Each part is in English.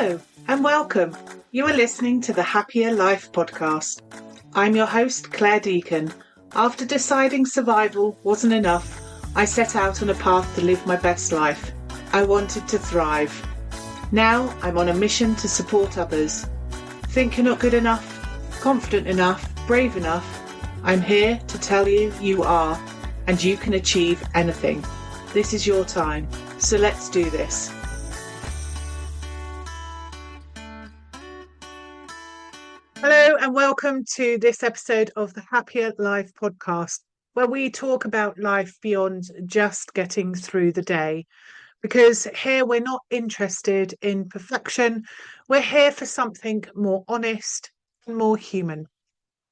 Hello and welcome. You are listening to the Happya Life Podcast. I'm your host, Claire Deacon. After deciding survival wasn't enough, I set out on a path to live my best life. I wanted to thrive. Now I'm on a mission to support others. Think you're not good enough, confident enough, brave enough? I'm here to tell you you are, and you can achieve anything. This is your time, so let's do this. Hello and welcome to this episode of the Happya Life Podcast, where we talk about life beyond just getting through the day. Because here we're not interested in perfection, we're here for something more honest and more human.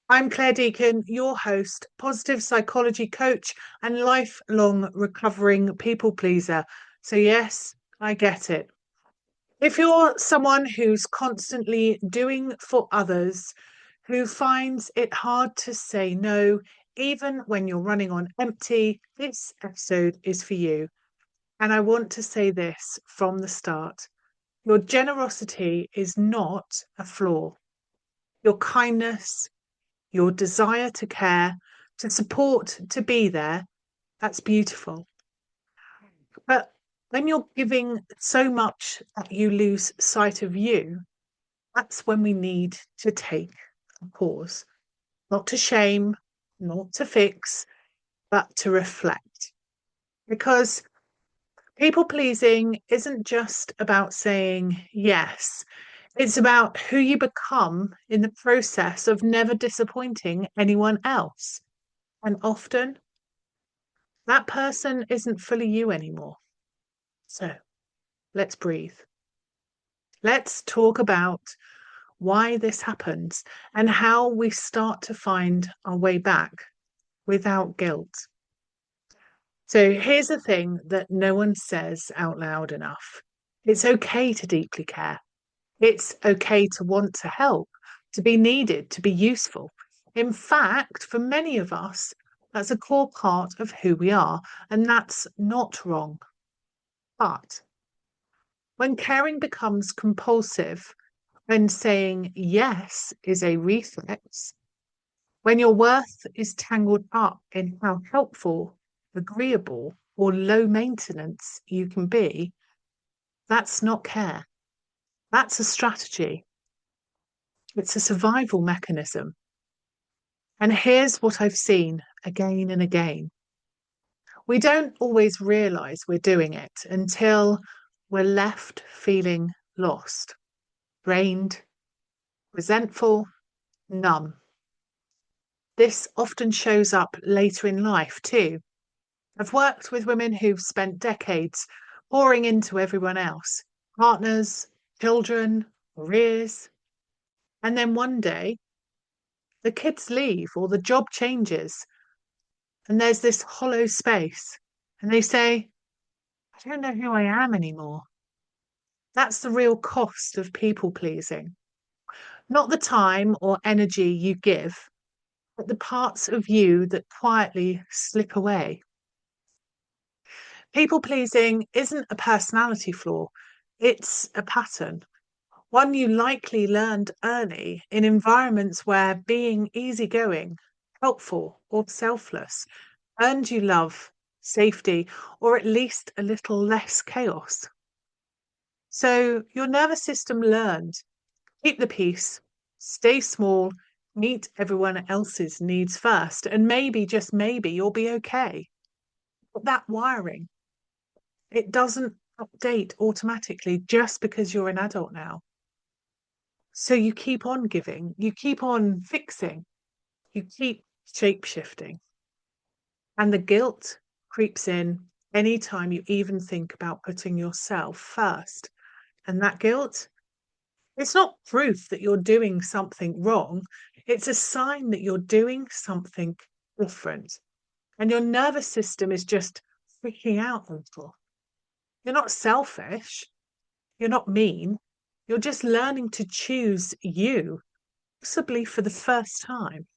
I'm Claire Deacon, your host, positive psychology coach and lifelong recovering people pleaser. So yes, I get it. If you're someone who's constantly doing for others, who finds it hard to say no, even when you're running on empty, this episode is for you. And I want to say this from the start. Your generosity is not a flaw. Your kindness, your desire to care, to support, to be there, that's beautiful. But when you're giving so much that you lose sight of you, that's when we need to take a pause. Not to shame, not to fix, but to reflect. Because people pleasing isn't just about saying yes. It's about who you become in the process of never disappointing anyone else. And often, that person isn't fully you anymore. So let's breathe. Let's talk about why this happens and how we start to find our way back without guilt. So here's the thing that no one says out loud enough. It's okay to deeply care. It's okay to want to help, to be needed, to be useful. In fact, for many of us, that's a core part of who we are, and that's not wrong. But when caring becomes compulsive, when saying yes is a reflex, when your worth is tangled up in how helpful, agreeable, or low maintenance you can be, that's not care. That's a strategy. It's a survival mechanism. And here's what I've seen again and again. We don't always realize we're doing it until we're left feeling lost, drained, resentful, numb. This often shows up later in life too. I've worked with women who've spent decades pouring into everyone else, partners, children, careers. And then one day, the kids leave or the job changes, and there's this hollow space. And they say, I don't know who I am anymore. That's the real cost of people pleasing. Not the time or energy you give, but the parts of you that quietly slip away. People pleasing isn't a personality flaw, it's a pattern. One you likely learned early in environments where being easygoing, helpful, or selfless earned you love, safety, or at least a little less chaos. So your nervous system learned keep the peace, stay small, meet everyone else's needs first, and maybe, just maybe, you'll be okay. But that wiring, it doesn't update automatically just because you're an adult now. So you keep on giving, you keep on fixing, you keep shape shifting. And the guilt creeps in anytime you even think about putting yourself first. And that guilt, it's not proof that you're doing something wrong. It's a sign that you're doing something different. And your nervous system is just freaking out a little. You're not selfish. You're not mean. You're just learning to choose you, possibly for the first time.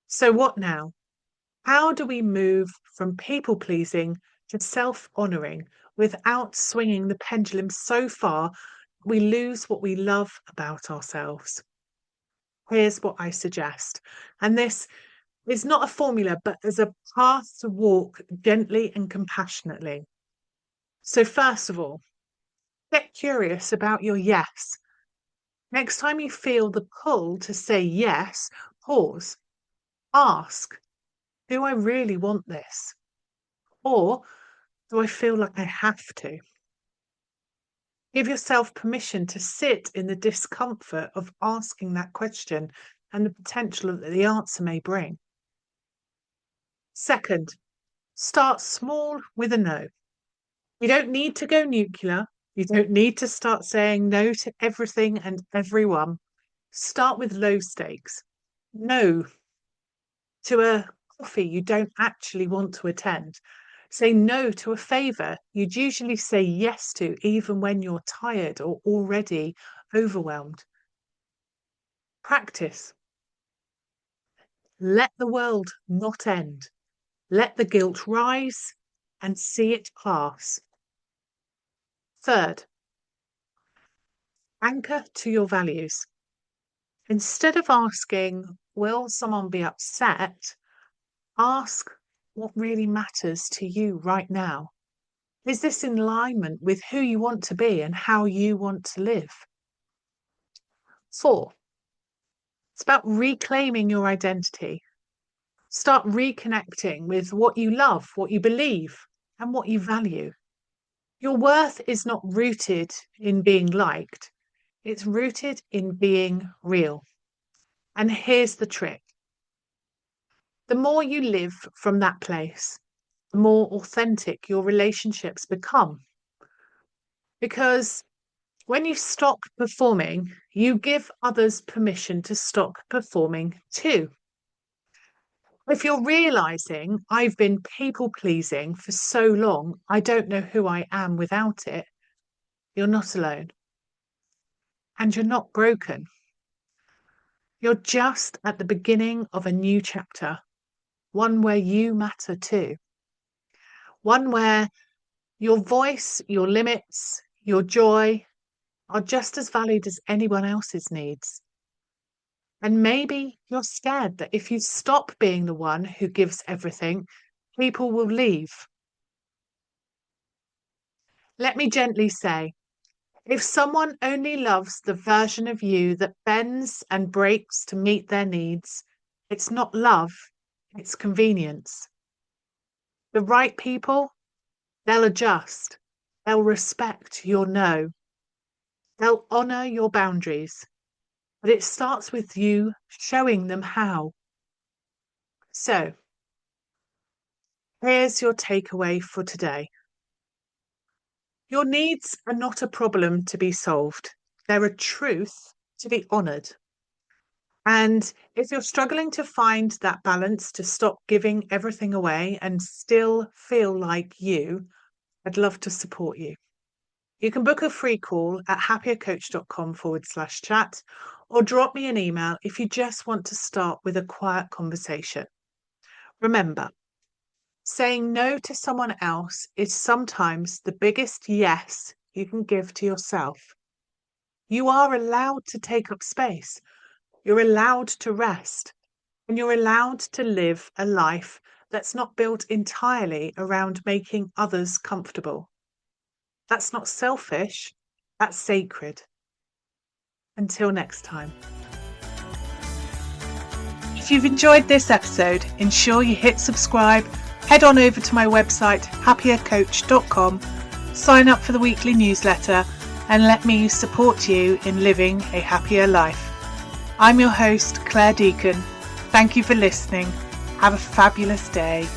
So what now? How do we move from people pleasing to self-honoring without swinging the pendulum so far we lose what we love about ourselves. Here's what I suggest. And this is not a formula, but as a path to walk gently and compassionately. So first of all, get curious about your yes. Next time you feel the pull to say yes, pause. Ask, do I really want this? Or do I feel like I have to? Give yourself permission to sit in the discomfort of asking that question and the potential that the answer may bring. Second, start small with a no. You don't need to go nuclear. You don't need to start saying no to everything and everyone. Start with low stakes. No to a coffee you don't actually want to attend. Say no to a favour you'd usually say yes to, even when you're tired or already overwhelmed. Practice. Let the world not end. Let the guilt rise and see it pass. Third, anchor to your values. Instead of asking, will someone be upset? Ask, what really matters to you right now? Is this in alignment with who you want to be and how you want to live? 4, it's about reclaiming your identity. Start reconnecting with what you love, what you believe, and what you value. Your worth is not rooted in being liked. It's rooted in being real. And here's the trick. The more you live from that place, the more authentic your relationships become. Because when you stop performing, you give others permission to stop performing too. If you're realizing I've been people pleasing for so long, I don't know who I am without it, you're not alone. And you're not broken. You're just at the beginning of a new chapter, one where you matter too. One where your voice, your limits, your joy are just as valid as anyone else's needs. And maybe you're scared that if you stop being the one who gives everything, people will leave. Let me gently say, if someone only loves the version of you that bends and breaks to meet their needs, it's not love, it's convenience. The right people, they'll adjust. They'll respect your no. They'll honour your boundaries. But it starts with you showing them how. So, here's your takeaway for today. Your needs are not a problem to be solved. They're a truth to be honoured. And if you're struggling to find that balance to stop giving everything away and still feel like you, I'd love to support you. You can book a free call at happiercoach.com/chat or drop me an email if you just want to start with a quiet conversation. Remember, saying no to someone else is sometimes the biggest yes you can give to yourself. You are allowed to take up space. You're allowed to rest. And you're allowed to live a life that's not built entirely around making others comfortable. That's not selfish, that's sacred. Until next time. If you've enjoyed this episode, ensure you hit subscribe, head on over to my website, happiercoach.com, sign up for the weekly newsletter, and let me support you in living a happier life. I'm your host, Claire Deacon. Thank you for listening. Have a fabulous day.